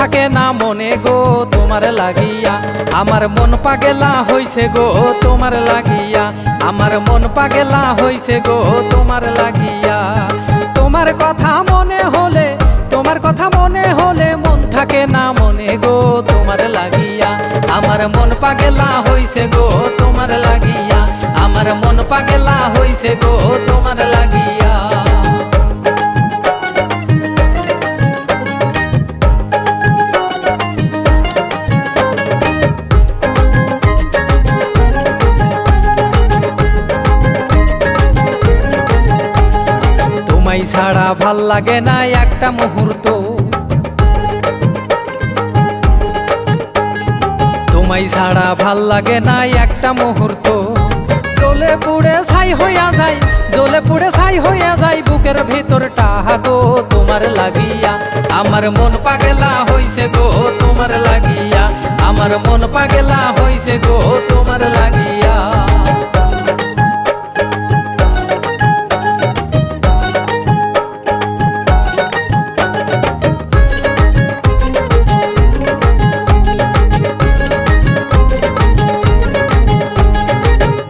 থাকে না মনে গো তোমার লাগিয়া, আমার মন পাগলা হইছে গো তোমার লাগিয়া, আমার মন পাগলা হইছে গো তোমার লাগিয়া। তোমার কথা মনে হলে, তোমার কথা মনে হলে মন থাকে না মনে গো তোমার লাগিয়া, আমার মন পাগলা হইছে গো তোমার লাগিয়া, আমার মন পাগলা হইছে গো তোমার লাগিয়া। তোমায় ছাড়া ভাল লাগে না একটা মুহূর্ত, তোমায় ছাড়া ভাল লাগে না একটা মুহূর্ত। জ্বলে পুড়ে ছাই হইয়া যায়, জ্বলে পুড়ে ছাই হইয়া যায় বুকের ভিতরটা গো তোমার লাগিয়া, আমার মন পাগলা হইছে গো তোমার লাগিয়া, আমার মন পাগলা হইছে গো তোমার লাগিয়া।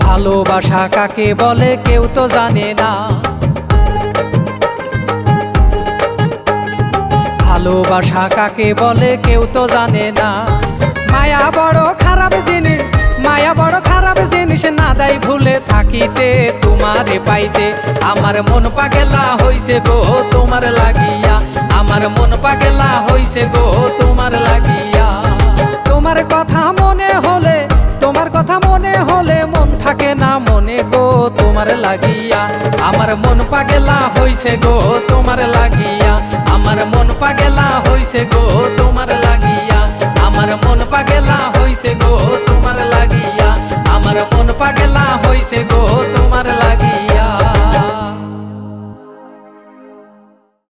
ভালোবাসা কাকে বলে কেউ তো জানে না, ভালোবাসা কাকে বলে কেউ তো জানে না। মায়া বড় খারাপ জিনিস, মায়া বড় খারাপ জিনিস, না দেয় ভুলে থাকিতে তোমারে পাইতে, আমার মন পাগলা হইছে গো তোমার লাগিয়া, আমার মন পাগলা হইছে গো তোমার লাগিয়া। তোমার কথা মনে হলে, তোমার কথা মনে হলে মন থাকে না মনে গো তোমার লাগিয়া, আমার মন পাগলা হইছে গো তোমার লাগিয়া, আমার মন পাগলা হইছে গো তোমার লাগিয়া।